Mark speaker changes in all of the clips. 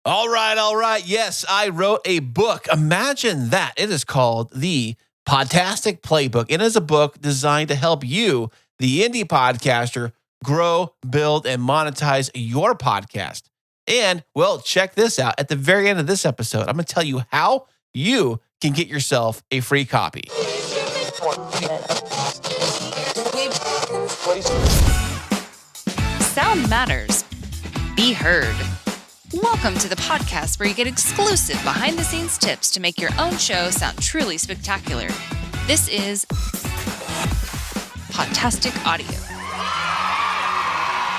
Speaker 1: All right, all right. Yes, I wrote a book. Imagine that. It is called the Podtastic Playbook. It is a book designed to help you, the indie podcaster, grow, build, and monetize your podcast. And, well, check this out. At the very end of this episode, I'm going to tell you how you can get yourself a free copy.
Speaker 2: Sound matters. Be heard. Welcome to the podcast where you get exclusive behind-the-scenes tips to make your own show sound truly spectacular. This is Podtastic Audio.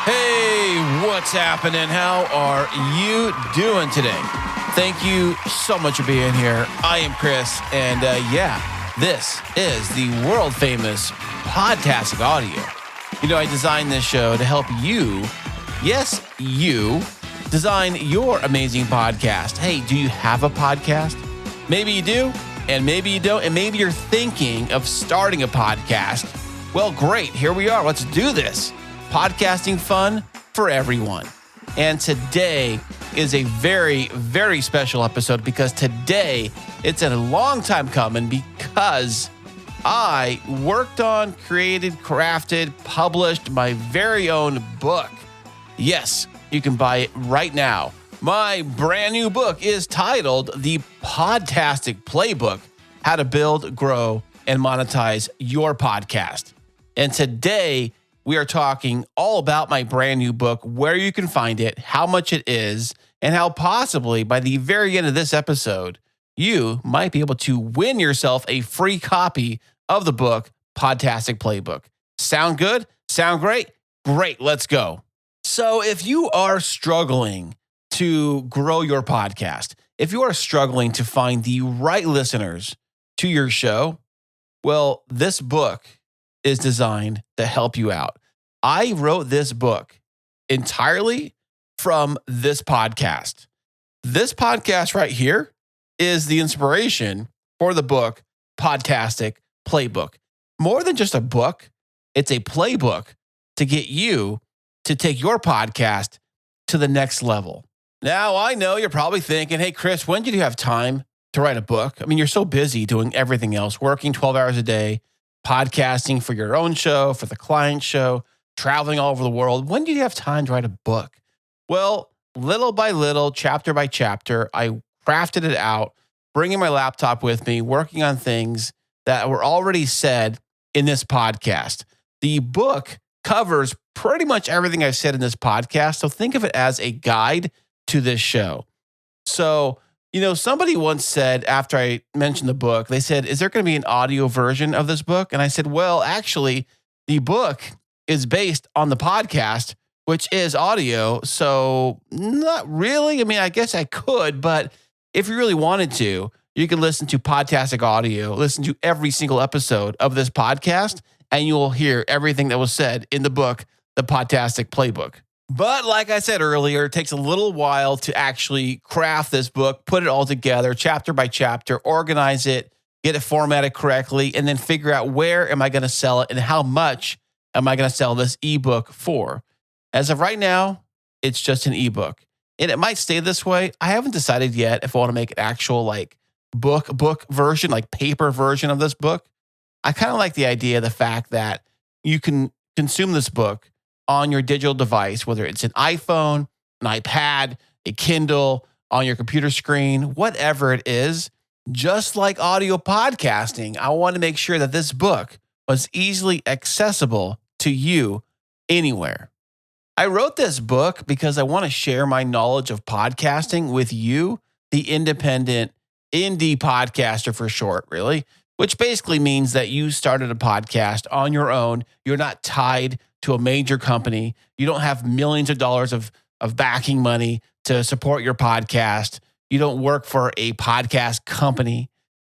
Speaker 1: Hey, what's happening? How are you doing today? Thank you so much for being here. I am Chris, and this is the world-famous Podtastic Audio. You know, I designed this show to help you, yes, you, design your amazing podcast. Hey, do you have a podcast? Maybe you do, and maybe you don't, and maybe you're thinking of starting a podcast. Well, great. Here we are. Let's do this. Podcasting fun for everyone. And today is a very, very special episode because today it's a long time coming because I worked on, created, crafted, published my very own book. Yes, you can buy it right now. My brand new book is titled The Podtastic Playbook: How to Build, Grow, and Monetize Your Podcast. And today we are talking all about my brand new book, where you can find it, how much it is, and how possibly by the very end of this episode, you might be able to win yourself a free copy of the book, Podtastic Playbook. Sound good? Sound great? Great, let's go. So if you are struggling to grow your podcast, if you are struggling to find the right listeners to your show, well, this book is designed to help you out. I wrote this book entirely from this podcast. This podcast right here is the inspiration for the book, Podtastic Playbook. More than just a book, it's a playbook to get you to take your podcast to the next level. Now, I know you're probably thinking, hey, Chris, when did you have time to write a book? I mean, you're so busy doing everything else, working 12 hours a day, podcasting for your own show, for the client show, traveling all over the world. When do you have time to write a book? Well, little by little, chapter by chapter, I crafted it out, bringing my laptop with me, working on things that were already said in this podcast. The book covers pretty much everything I've said in this podcast. So think of it as a guide to this show. So, you know, somebody once said after I mentioned the book, they said, is there going to be an audio version of this book? And I said, well, actually, the book is based on the podcast, which is audio. So not really. I mean, I guess I could, but if you really wanted to, you can listen to Podtastic Audio, listen to every single episode of this podcast, and you will hear everything that was said in the book, The Podtastic Playbook. But like I said earlier, it takes a little while to actually craft this book, put it all together, chapter by chapter, organize it, get it formatted correctly, and then figure out where am I going to sell it and how much am I going to sell this ebook for. As of right now, it's just an ebook. And it might stay this way. I haven't decided yet if I want to make an actual like book version, like paper version of this book. I kind of like the idea, the fact that you can consume this book on your digital device, whether it's an iPhone, an iPad, a Kindle, on your computer screen, whatever it is. Just like audio podcasting, I want to make sure that this book was easily accessible to you anywhere. I wrote this book because I want to share my knowledge of podcasting with you, the independent indie podcaster for short, really, which basically means that you started a podcast on your own. You're not tied to a major company. You don't have millions of dollars of backing money to support your podcast. You don't work for a podcast company.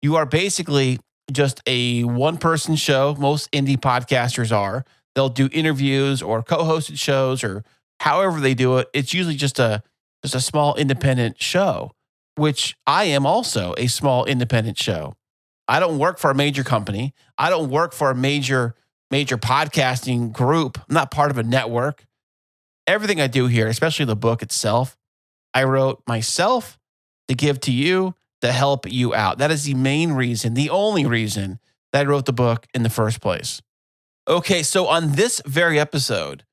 Speaker 1: You are basically just a one-person show. Most indie podcasters are. They'll do interviews or co-hosted shows or however they do it. It's usually just a small independent show, which I am also a small independent show. I don't work for a major company. I don't work for a major podcasting group. I'm not part of a network. Everything I do here, especially the book itself, I wrote myself to give to you to help you out. That is the main reason, the only reason that I wrote the book in the first place. Okay, so on this very episode,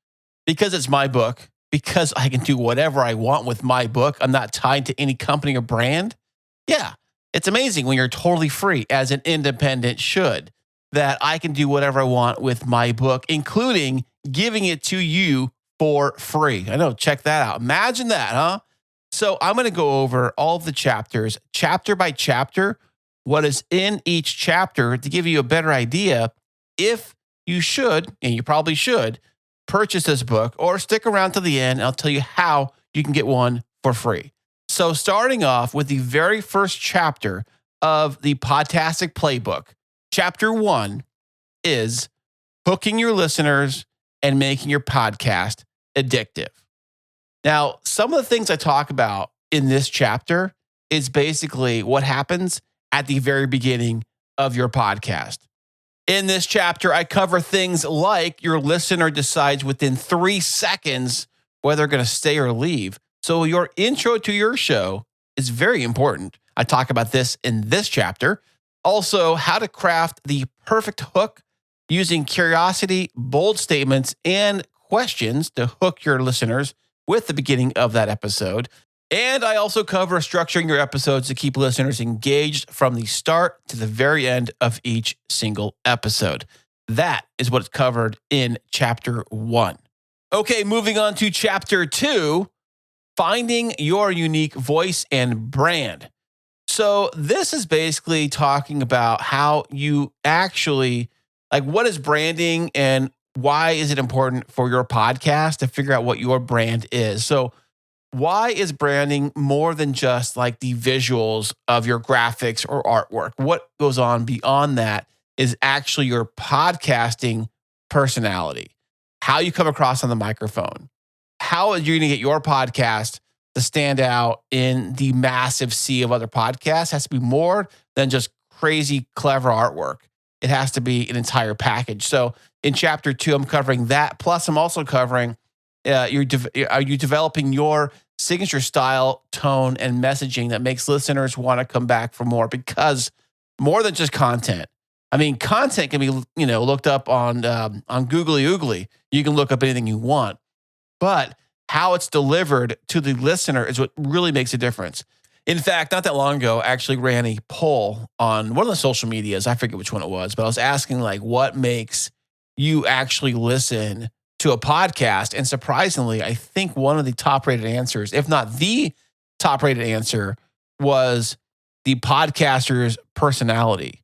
Speaker 1: because it's my book, because I can do whatever I want with my book, I'm not tied to any company or brand. Yeah, it's amazing when you're totally free, as an independent should, that I can do whatever I want with my book, including giving it to you for free. I know, check that out. Imagine that, huh? So I'm going to go over all of the chapters, chapter by chapter, what is in each chapter to give you a better idea if you should, and you probably should, purchase this book or stick around to the end. And I'll tell you how you can get one for free. So starting off with the very first chapter of the Podtastic Playbook, chapter 1 is hooking your listeners and making your podcast addictive. Now, some of the things I talk about in this chapter is basically what happens at the very beginning of your podcast. In this chapter, I cover things like your listener decides within 3 seconds whether they're going to stay or leave. So your intro to your show is very important. I talk about this in this chapter. Also, how to craft the perfect hook using curiosity, bold statements, and questions to hook your listeners with the beginning of that episode. And I also cover structuring your episodes to keep listeners engaged from the start to the very end of each single episode. That is what's covered in chapter 1. Okay, moving on to chapter 2, finding your unique voice and brand. So this is basically talking about how you actually, like, what is branding and why is it important for your podcast to figure out what your brand is. So why is branding more than just like the visuals of your graphics or artwork? What goes on beyond that is actually your podcasting personality, how you come across on the microphone, how are you going to get your podcast to stand out in the massive sea of other podcasts. It has to be more than just crazy, clever artwork. It has to be an entire package. So in chapter 2, I'm covering that. Plus, I'm also covering, are you developing your signature style, tone, and messaging that makes listeners want to come back for more? Because more than just content. I mean, content can be, looked up on Googly Oogly. You can look up anything you want. But how it's delivered to the listener is what really makes a difference. In fact, not that long ago, I actually ran a poll on one of the social medias. I forget which one it was, but I was asking, like, what makes you actually listen to a podcast? And surprisingly, I think one of the top-rated answers, if not the top-rated answer, was the podcaster's personality.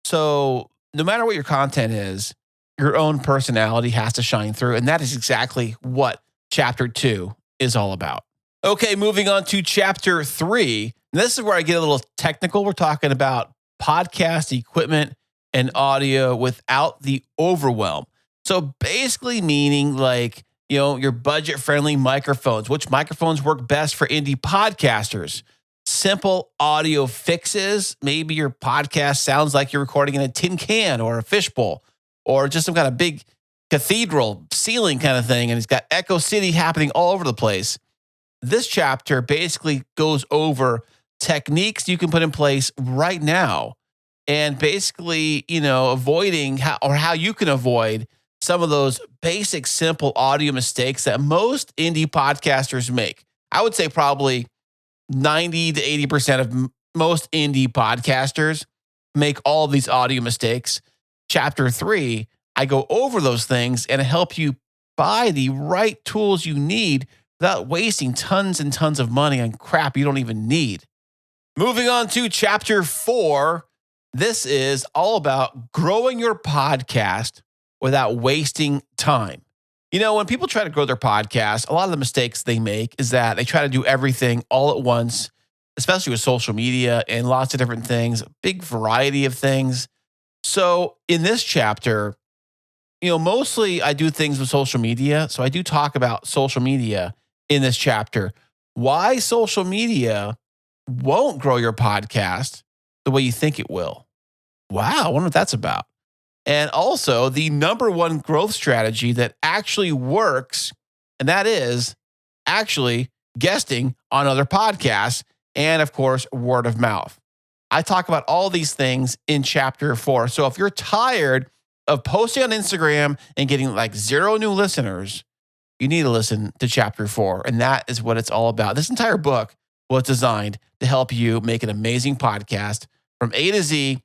Speaker 1: So no matter what your content is, your own personality has to shine through. And that is exactly what chapter 2 is all about. Okay, moving on to chapter 3. This is where I get a little technical. We're talking about podcast equipment and audio without the overwhelm. So basically meaning like, your budget-friendly microphones. Which microphones work best for indie podcasters? Simple audio fixes. Maybe your podcast sounds like you're recording in a tin can or a fishbowl or just some kind of big cathedral ceiling kind of thing, and it's got Echo City happening all over the place. This chapter basically goes over techniques you can put in place right now and basically, avoiding how you can avoid some of those basic, simple audio mistakes that most indie podcasters make. I would say probably 90 to 80% of most indie podcasters make all of these audio mistakes. Chapter 3, I go over those things and help you buy the right tools you need without wasting tons and tons of money on crap you don't even need. Moving on to chapter 4, this is all about growing your podcast without wasting time. When people try to grow their podcast, a lot of the mistakes they make is that they try to do everything all at once, especially with social media and lots of different things, a big variety of things. So in this chapter, mostly I do things with social media. So I do talk about social media in this chapter. Why social media won't grow your podcast the way you think it will. Wow, I wonder what that's about. And also the number one growth strategy that actually works, and that is actually guesting on other podcasts, and of course, word of mouth. I talk about all these things in chapter 4. So if you're tired of posting on Instagram and getting like 0 new listeners, you need to listen to chapter 4. And that is what it's all about. This entire book was designed to help you make an amazing podcast from A to Z,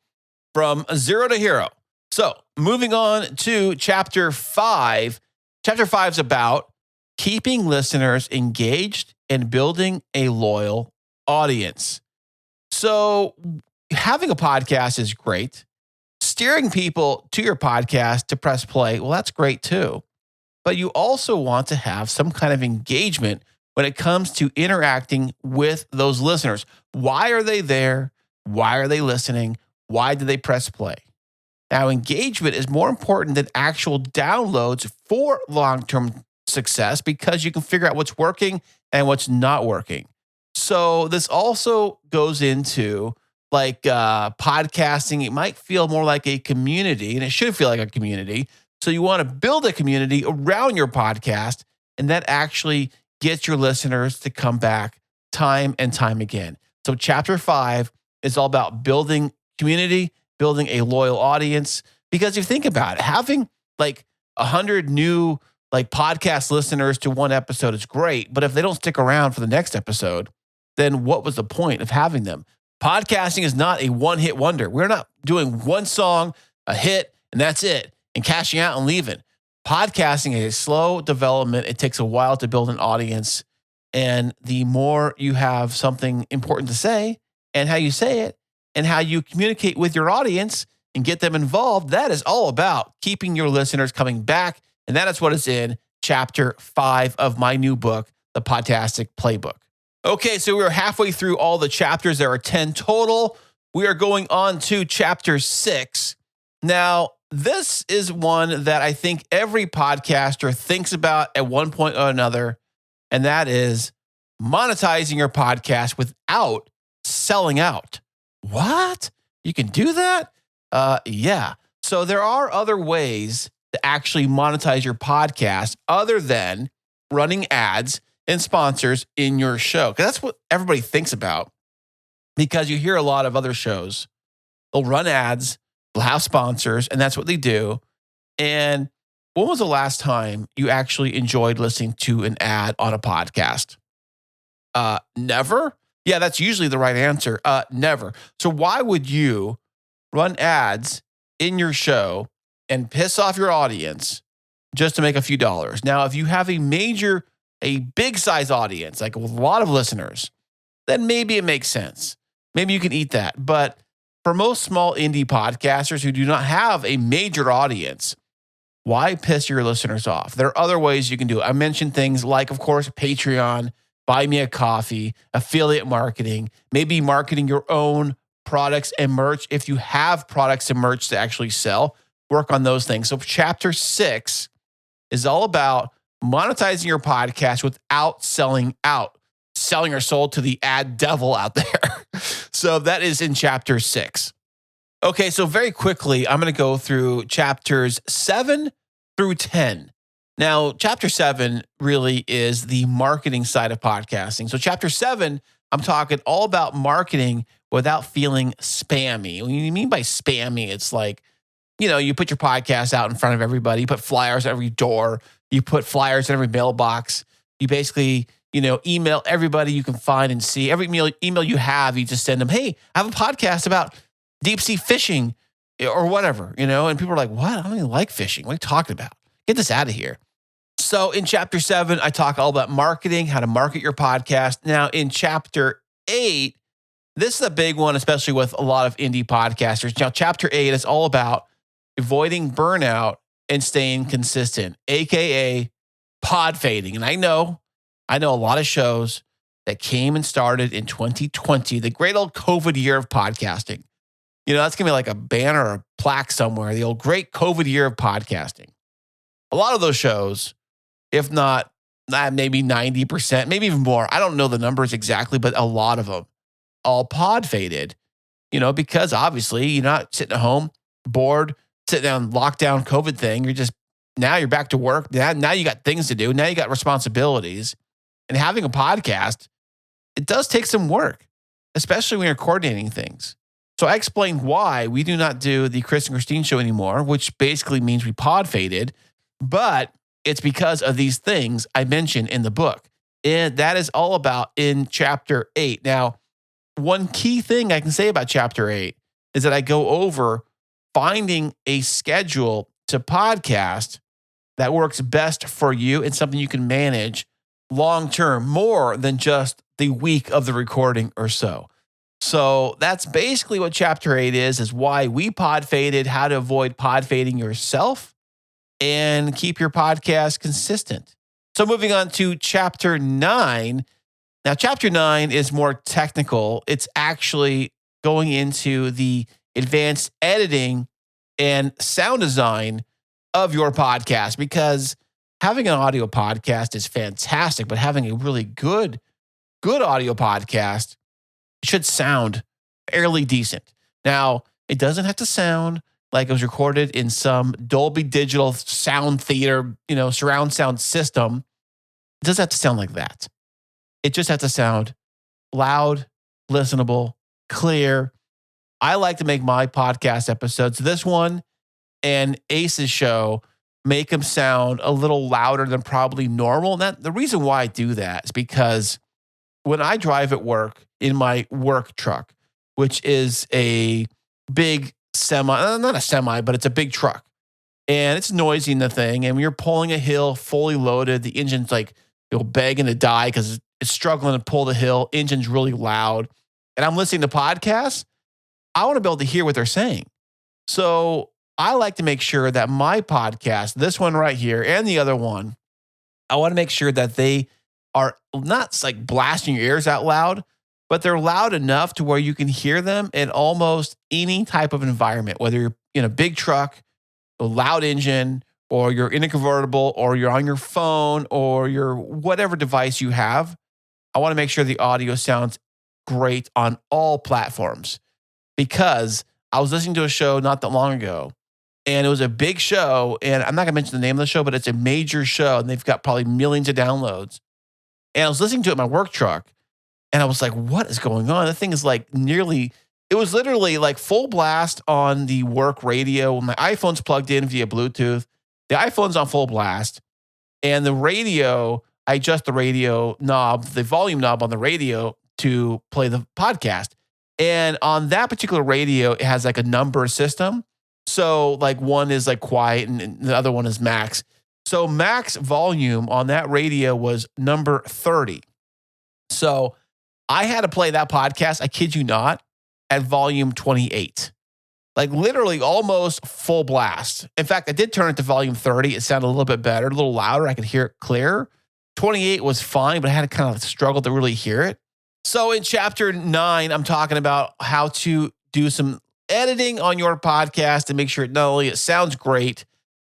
Speaker 1: from 0 to hero. So moving on to chapter 5. Chapter 5 is about keeping listeners engaged and building a loyal audience. So having a podcast is great. Steering people to your podcast to press play, well, that's great too. But you also want to have some kind of engagement when it comes to interacting with those listeners. Why are they there? Why are they listening? Why do they press play? Now, engagement is more important than actual downloads for long-term success because you can figure out what's working and what's not working. So this also goes into like podcasting. It might feel more like a community, and it should feel like a community. So you want to build a community around your podcast, and that actually gets your listeners to come back time and time again. So chapter 5 is all about building community, building a loyal audience. Because if you think about it, having like 100 new like podcast listeners to one episode is great. But if they don't stick around for the next episode, then what was the point of having them? Podcasting is not a one-hit wonder. We're not doing one song, a hit, and that's it, and cashing out and leaving. Podcasting is a slow development. It takes a while to build an audience. And the more you have something important to say and how you say it and how you communicate with your audience and get them involved, that is all about keeping your listeners coming back. And that is what is in chapter 5 of my new book, the Podtastic Playbook. Okay, so we're halfway through all the chapters. There are 10 total. We are going on to chapter 6. Now, this is one that I think every podcaster thinks about at one point or another, and that is monetizing your podcast without selling out. What? You can do that? Yeah. So there are other ways to actually monetize your podcast other than running ads and sponsors in your show. Because that's what everybody thinks about. Because you hear a lot of other shows, they'll run ads, they'll have sponsors, and that's what they do. And when was the last time you actually enjoyed listening to an ad on a podcast? Never? Yeah, that's usually the right answer. Never. So why would you run ads in your show and piss off your audience just to make a few dollars? Now, if you have a big size audience, like with a lot of listeners, then maybe it makes sense. Maybe you can eat that. But for most small indie podcasters who do not have a major audience, why piss your listeners off? There are other ways you can do it. I mentioned things like, of course, Patreon, buy me a coffee, affiliate marketing, maybe marketing your own products and merch. If you have products and merch to actually sell, work on those things. So chapter 6 is all about monetizing your podcast without selling out, selling your soul to the ad devil out there. So that is in chapter 6. Okay, so very quickly, I'm going to go through chapters 7 through 10. Now, chapter 7 really is the marketing side of podcasting. So chapter 7, I'm talking all about marketing without feeling spammy. What you mean by spammy, it's like, you put your podcast out in front of everybody, you put flyers at every door, you put flyers in every mailbox. You basically, email everybody you can find and see. Every email you have, you just send them, hey, I have a podcast about deep sea fishing or whatever, and people are like, what? I don't even like fishing. What are you talking about? Get this out of here. So in chapter 7, I talk all about marketing, how to market your podcast. Now in chapter 8, this is a big one, especially with a lot of indie podcasters. Now, chapter 8 is all about avoiding burnout and staying consistent, AKA pod fading. And I know a lot of shows that came and started in 2020, the great old COVID year of podcasting. That's going to be like a banner or a plaque somewhere, the old great COVID year of podcasting. A lot of those shows, if not maybe 90%, maybe even more, I don't know the numbers exactly, but a lot of them all pod faded, because obviously you're not sitting at home, bored, sitting down, lockdown COVID thing. Now you're back to work. Now you got things to do. Now you got responsibilities. And having a podcast, it does take some work, especially when you're coordinating things. So I explained why we do not do the Chris and Christine show anymore, which basically means we podfaded, but it's because of these things I mentioned in the book. And that is all about in chapter 8. Now, one key thing I can say about chapter 8 is that I go over finding a schedule to podcast that works best for you and something you can manage long term, more than just the week of the recording or so. So that's basically what chapter 8 is why we pod faded, how to avoid pod fading yourself and keep your podcast consistent. So moving on to chapter 9. Now, chapter 9 is more technical. It's actually going into the advanced editing and sound design of your podcast, because having an audio podcast is fantastic, but having a really good audio podcast should sound fairly decent. Now, it doesn't have to sound like it was recorded in some Dolby Digital sound theater, surround sound system. It doesn't have to sound like that. It just has to sound loud, listenable, clear. I like to make my podcast episodes, this one and Ace's show, make them sound a little louder than probably normal. And the reason why I do that is because when I drive at work in my work truck, which is a big not a semi, but it's a big truck, and it's noisy in the thing. And when you're pulling a hill fully loaded, the engine's like, begging to die because it's struggling to pull the hill. Engine's really loud. And I'm listening to podcasts. I want to be able to hear what they're saying. So I like to make sure that my podcast, this one right here and the other one, I want to make sure that they are not like blasting your ears out loud, but they're loud enough to where you can hear them in almost any type of environment, whether you're in a big truck, a loud engine, or you're in a convertible, or you're on your phone, or your whatever device you have. I want to make sure the audio sounds great on all platforms, because I was listening to a show not that long ago, and it was a big show, and I'm not going to mention the name of the show, but it's a major show, and they've got probably millions of downloads. And I was listening to it in my work truck, and I was like, what is going on? The thing is like it was literally like full blast on the work radio. My iPhone's plugged in via Bluetooth. The iPhone's on full blast, and the radio, I adjust the radio knob, the volume knob on the radio to play the podcast. And on that particular radio, it has like a number system. So like one is like quiet and the other one is max. So max volume on that radio was number 30. So I had to play that podcast, I kid you not, at volume 28. Like literally almost full blast. In fact, I did turn it to volume 30. It sounded a little bit better, a little louder. I could hear it clearer. 28 was fine, but I had to kind of struggle to really hear it. So in chapter 9, I'm talking about how to do some editing on your podcast and make sure not only it sounds great,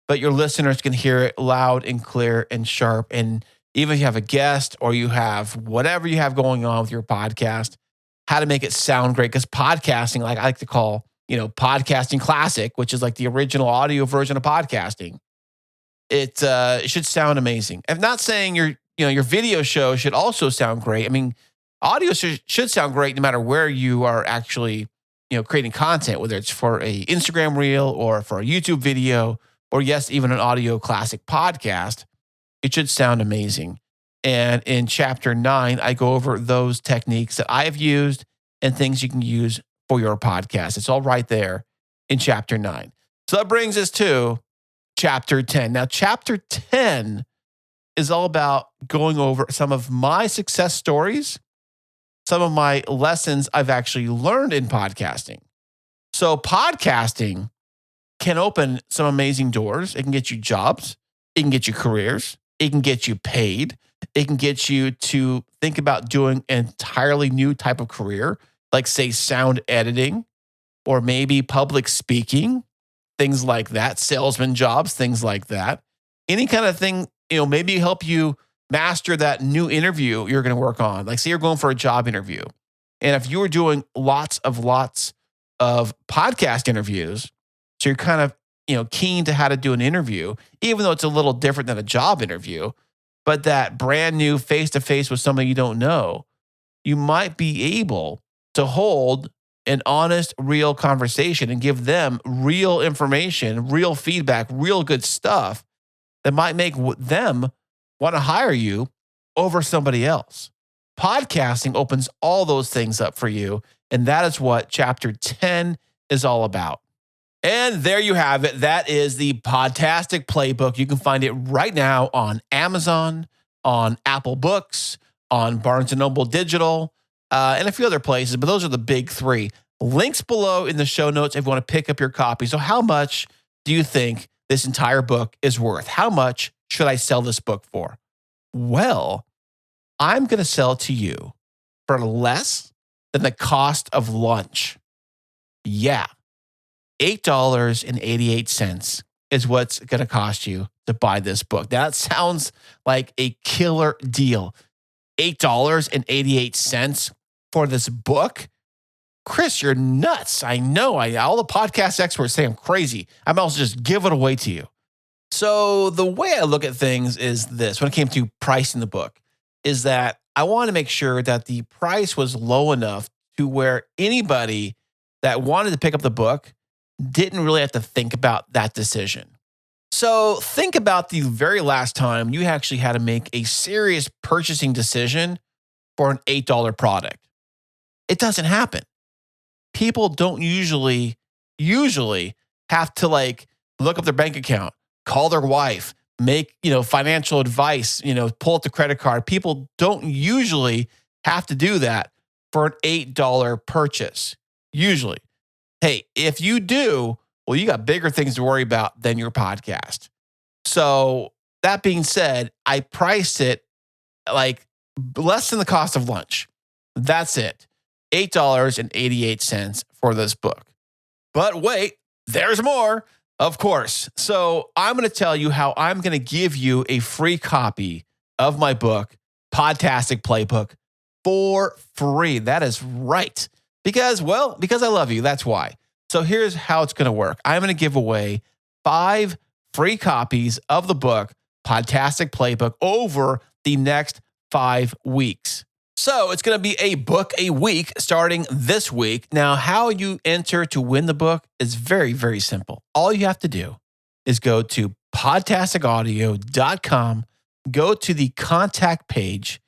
Speaker 1: but your listeners can hear it loud and clear and sharp. And even if you have a guest or you have whatever you have going on with your podcast, how to make it sound great. Because podcasting, like I like to call, podcasting classic, which is like the original audio version of podcasting. It should sound amazing. I'm not saying your video show should also sound great. I mean, audio should sound great no matter where you are actually, creating content, whether it's for a Instagram reel or for a YouTube video, or yes, even an audio classic podcast. It should sound amazing. And in chapter 9, I go over those techniques that I've used and things you can use for your podcast. It's all right there in chapter 9. So that brings us to chapter 10. Now, chapter 10 is all about going over some of my success stories, some of my lessons I've actually learned in podcasting. So podcasting can open some amazing doors. It can get you jobs. It can get you careers. It can get you paid. It can get you to think about doing an entirely new type of career, like say sound editing, or maybe public speaking, things like that, salesman jobs, things like that. Any kind of thing, maybe help you master that new interview you're going to work on. Like say you're going for a job interview. And if you were doing lots of podcast interviews, so you're kind of, keen to how to do an interview, even though it's a little different than a job interview, but that brand new face-to-face with somebody you don't know, you might be able to hold an honest, real conversation and give them real information, real feedback, real good stuff that might make them want to hire you over somebody else. Podcasting opens all those things up for you, and that is what Chapter 10 is all about. And there you have it. That is the Podtastic Playbook. You can find it right now on Amazon, on Apple Books, on Barnes & Noble Digital, and a few other places, but those are the big three. Links below in the show notes if you want to pick up your copy. So how much do you think this entire book is worth? How much should I sell this book for? Well, I'm going to sell it to you for less than the cost of lunch. Yeah. $8.88 is what's going to cost you to buy this book. Now, that sounds like a killer deal. $8.88 for this book? Chris, you're nuts. I know. All the podcast experts say I'm crazy. I'm also just give it away to you. So the way I look at things is this, when it came to pricing the book, is that I want to make sure that the price was low enough to where anybody that wanted to pick up the book didn't really have to think about that decision. So think about the very last time you actually had to make a serious purchasing decision for an $8 product. It doesn't happen. People don't usually have to look up their bank account, call their wife, make, financial advice, pull up the credit card. People don't usually have to do that for an $8 purchase. Usually. Hey, if you do, well, you got bigger things to worry about than your podcast. So that being said, I priced it like less than the cost of lunch. That's it. $8.88 for this book. But wait, there's more, of course. So I'm going to tell you how I'm going to give you a free copy of my book, Podtastic Playbook, for free. That is right. Because I love you. That's why. So here's how it's going to work. I'm going to give away 5 free copies of the book, Podtastic Playbook, over the next 5 weeks. So it's going to be a book a week starting this week. Now, how you enter to win the book is very, very simple. All you have to do is go to podtasticaudio.com, go to the contact page,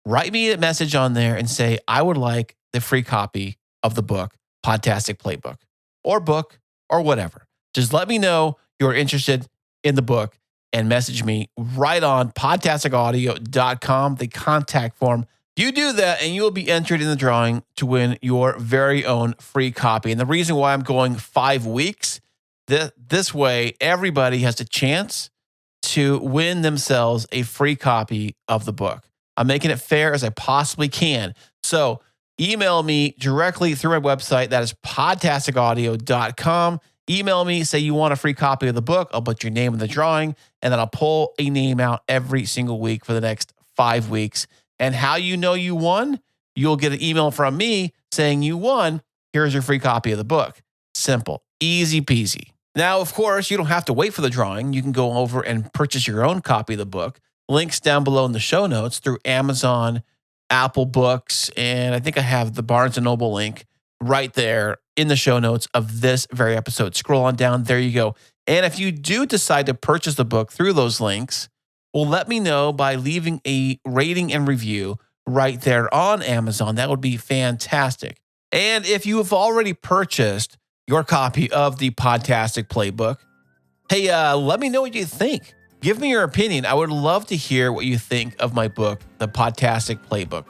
Speaker 1: write me a message on there and say, I would like the free copy of the book, Podtastic Playbook, or book, or whatever. Just let me know you're interested in the book and message me right on podtasticaudio.com, the contact form. You do that and you will be entered in the drawing to win your very own free copy. And the reason why I'm going 5 weeks, this way everybody has a chance to win themselves a free copy of the book. I'm making it fair as I possibly can. So email me directly through my website. That is podtasticaudio.com. Email me, say you want a free copy of the book. I'll put your name in the drawing, and then I'll pull a name out every single week for the next 5 weeks. And how you know you won? You'll get an email from me saying you won. Here's your free copy of the book. Simple, easy peasy. Now, of course, you don't have to wait for the drawing. You can go over and purchase your own copy of the book. Links down below in the show notes through Amazon, Apple Books, and I think I have the Barnes & Noble link right there in the show notes of this very episode. Scroll on down. There you go. And if you do decide to purchase the book through those links, well, let me know by leaving a rating and review right there on Amazon. That would be fantastic. And if you have already purchased your copy of the Podtastic Playbook, hey, let me know what you think. Give me your opinion. I would love to hear what you think of my book, The Podtastic Playbook.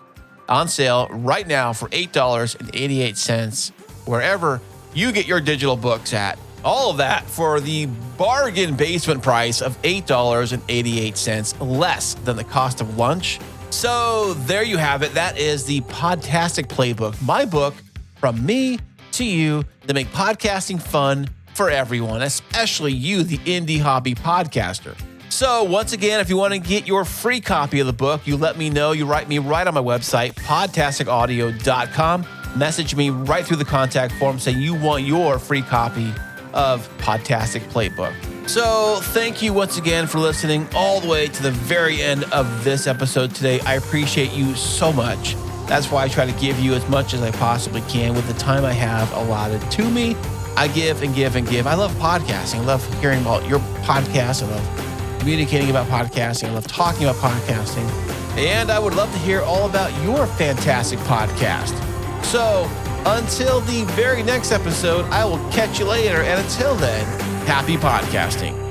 Speaker 1: On sale right now for $8.88, wherever you get your digital books at. All of that for the bargain basement price of $8.88, less than the cost of lunch. So there you have it. That is the Podtastic Playbook, my book from me to you to make podcasting fun for everyone, especially you, the indie hobby podcaster. So once again, if you want to get your free copy of the book, you let me know. You write me right on my website, podtasticaudio.com. Message me right through the contact form saying you want your free copy of Podtastic Playbook. So thank you once again for listening all the way to the very end of this episode today. I appreciate you so much. That's why I try to give you as much as I possibly can with the time I have allotted to me. I give and give and give. I love podcasting. I love hearing about your podcast. I love communicating about podcasting. I love talking about podcasting. And I would love to hear all about your fantastic podcast. So until the very next episode, I will catch you later. And until then, happy podcasting.